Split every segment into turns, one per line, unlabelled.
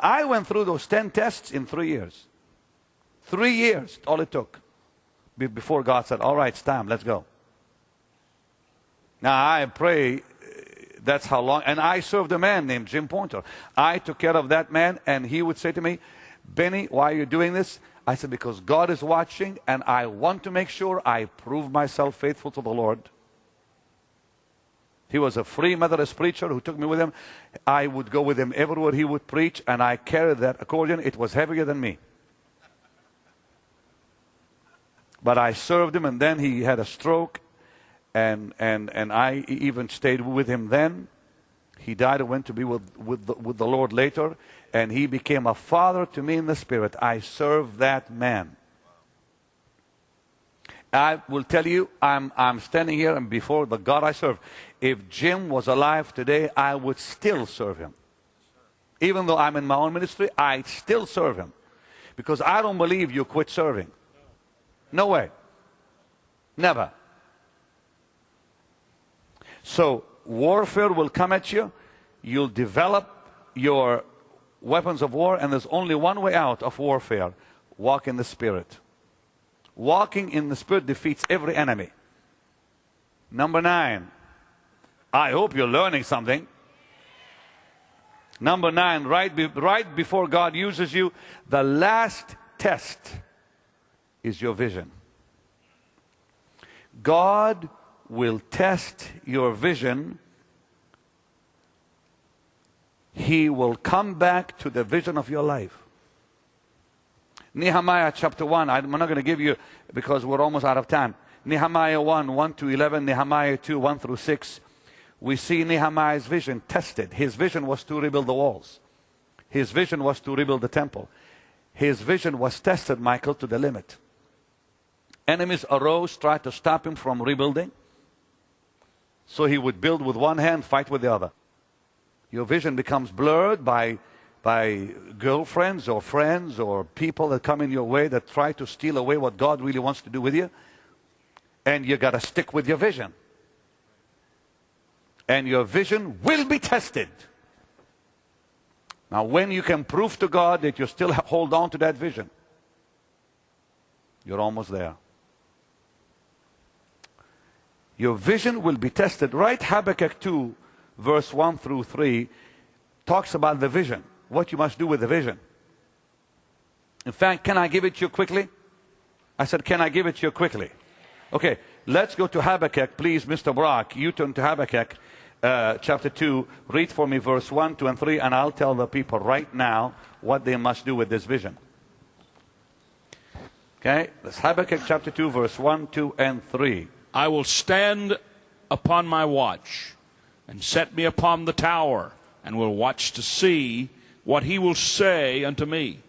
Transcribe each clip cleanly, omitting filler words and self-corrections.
I went through those 10 tests in 3 years. 3 years, all it took. Before God said, all right, it's time, let's go. Now I pray, that's how long, and I served a man named Jim Pointer. I took care of that man, and he would say to me, Benny, why are you doing this? I said, because God is watching, and I want to make sure I prove myself faithful to the Lord. He was a free Methodist preacher who took me with him. I would go with him everywhere he would preach, and I carried that accordion. It was heavier than me. But I served him, and then he had a stroke, and I even stayed with him then. He died and went to be with the Lord later, and he became a father to me in the Spirit. I served that man. I will tell you, I'm standing here and before the God I serve. If Jim was alive today, I would still serve him. Even though I'm in my own ministry, I still serve him. Because I don't believe you quit serving. No way. Never. So warfare will come at you. You'll develop your weapons of war, and there's only one way out of warfare. Walk in the Spirit. Walking in the Spirit defeats every enemy. Number 9. I hope you're learning something. Number 9, right before God uses you, the last test is your vision. God will test your vision. He will come back to the vision of your life. Nehemiah chapter 1, I'm not going to give you because we're almost out of time. Nehemiah 1, 1 to 11, Nehemiah 2, 1 through 6. We see Nehemiah's vision tested. His vision was to rebuild the walls. His vision was to rebuild the temple. His vision was tested, Michael, to the limit. Enemies arose, tried to stop him from rebuilding. So he would build with one hand, fight with the other. Your vision becomes blurred by girlfriends or friends or people that come in your way that try to steal away what God really wants to do with you. And you got to stick with your vision. And your vision will be tested. Now, when you can prove to God that you still hold on to that vision, you're almost there. Your vision will be tested. Right? Habakkuk 2, verse 1 through 3, talks about the vision. What you must do with the vision. In fact, can I give it to you quickly? I said, can I give it to you quickly? Okay, let's go to Habakkuk. Please, Mr. Brock, you turn to Habakkuk chapter 2. Read for me verse 1, 2, and 3, and I'll tell the people right now what they must do with this vision. Okay, that's Habakkuk chapter 2, verse 1, 2, and 3.
I will stand upon my watch and set me upon the tower, and will watch to see what he will say unto me,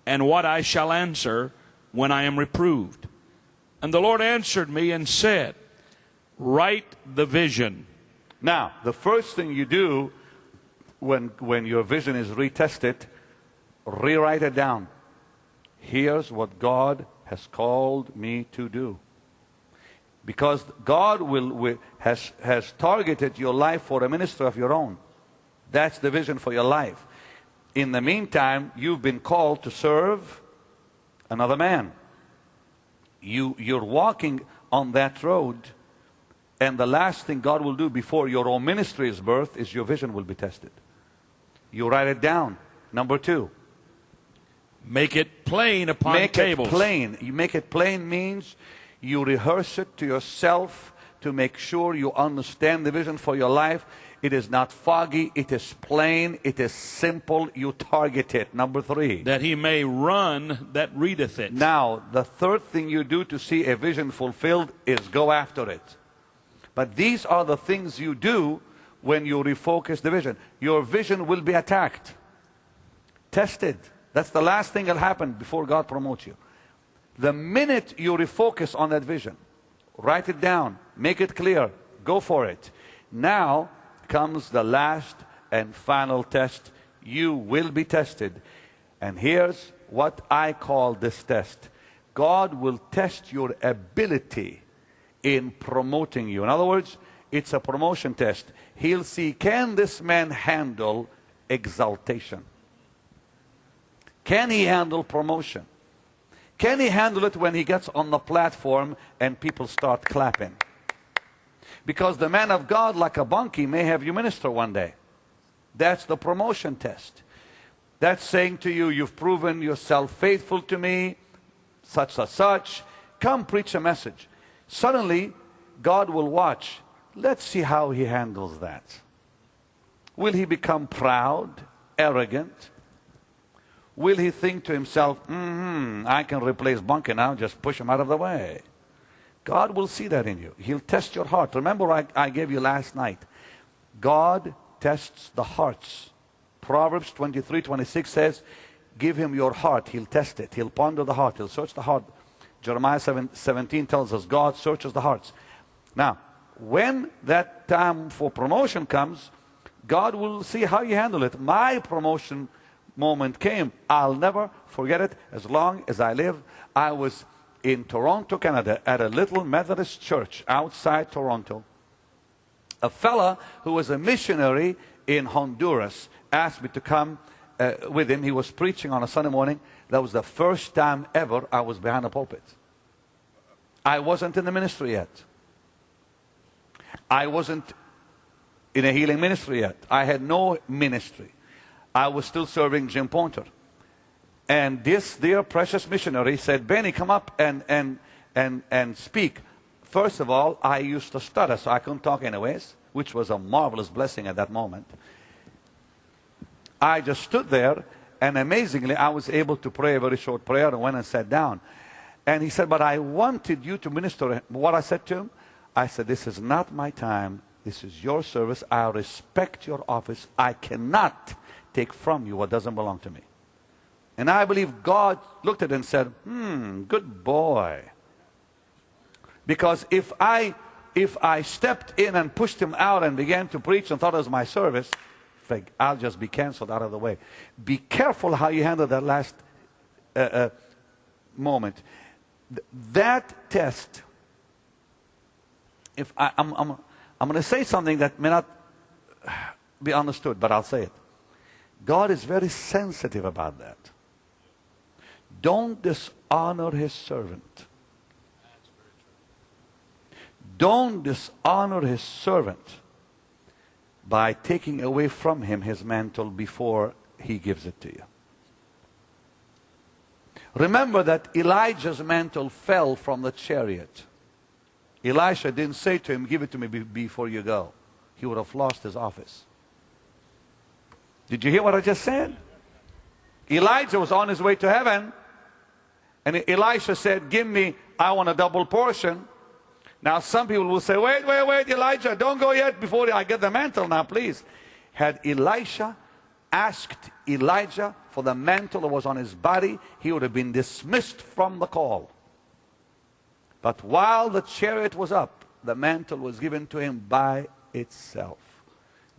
and what I shall answer when I am reproved. And the Lord answered me and said, write the vision.
Now, the first thing you do when your vision is retested, rewrite it down. Here's what God has called me to do. Because God has targeted your life for a ministry of your own. That's the vision for your life. In the meantime, you've been called to serve another man. You're walking on that road, and the last thing God will do before your own ministry is birthed is your vision will be tested. You write it down. Number 2.
Make it plain upon tables.
Make it plain. You make it plain means you rehearse it to yourself to make sure you understand the vision for your life. It is not foggy. It is plain. It is simple. You target it. Number 3.
That he may run that readeth it.
Now, the third thing you do to see a vision fulfilled is go after it. But these are the things you do when you refocus the vision. Your vision will be attacked, tested. That's the last thing that'll happen before God promotes you. The minute you refocus on that vision, write it down, make it clear, go for it. Now comes the last and final test. You will be tested. And here's what I call this test. God will test your ability in promoting you. In other words, it's a promotion test. He'll see, can this man handle exaltation? Can he handle promotion? Can he handle it when he gets on the platform and people start clapping? Because the man of God, like a bunkie, may have you minister one day. That's the promotion test. That's saying to you, you've proven yourself faithful to me, such and such. Come preach a message. Suddenly, God will watch. Let's see how he handles that. Will he become proud, arrogant? Will he think to himself, I can replace bunkie now, just push him out of the way? God will see that in you. He'll test your heart. Remember I gave you last night. God tests the hearts. Proverbs 23:26 says, give him your heart. He'll test it. He'll ponder the heart. He'll search the heart. Jeremiah 17 tells us God searches the hearts. Now, when that time for promotion comes, God will see how you handle it. My promotion moment came. I'll never forget it as long as I live. I was in Toronto, Canada, at a little Methodist church outside Toronto. A fella who was a missionary in Honduras asked me to come with him. He was preaching on a Sunday morning. That was the first time ever I was behind a pulpit. I wasn't in the ministry yet. I wasn't in a healing ministry yet. I had no ministry. I was still serving Jim Pointer. And this dear precious missionary said, Benny, come up and speak. First of all, I used to stutter, so I couldn't talk anyways, which was a marvelous blessing at that moment. I just stood there, and amazingly, I was able to pray a very short prayer and went and sat down. And he said, but I wanted you to minister. What I said to him, I said, this is not my time. This is your service. I respect your office. I cannot take from you what doesn't belong to me. And I believe God looked at it and said, good boy. Because if I stepped in and pushed him out and began to preach and thought it was my service, I'll just be canceled out of the way. Be careful how you handle that last moment. That test, if I'm going to say something that may not be understood, but I'll say it. God is very sensitive about that. Don't dishonor his servant. Don't dishonor his servant by taking away from him his mantle before he gives it to you. Remember that Elijah's mantle fell from the chariot. Elisha didn't say to him, give it to me before you go. He would have lost his office. Did you hear what I just said? Elijah was on his way to heaven, and Elisha said, give me, I want a double portion. Now some people will say, wait, Elijah, don't go yet before I get the mantle now, please. Had Elisha asked Elijah for the mantle that was on his body, he would have been dismissed from the call. But while the chariot was up, the mantle was given to him by itself.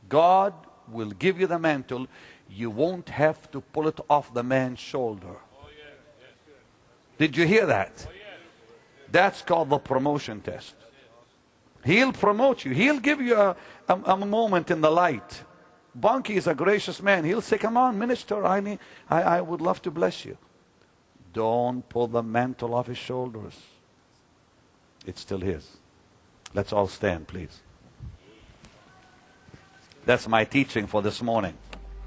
God will give you the mantle. You won't have to pull it off the man's shoulder. Did you hear that? That's called the promotion test. He'll promote you. He'll give you a moment in the light. Bunkie is a gracious man. He'll say, come on, minister, I would love to bless you. Don't pull the mantle off his shoulders. It's still his. Let's all stand, please. That's my teaching for this morning.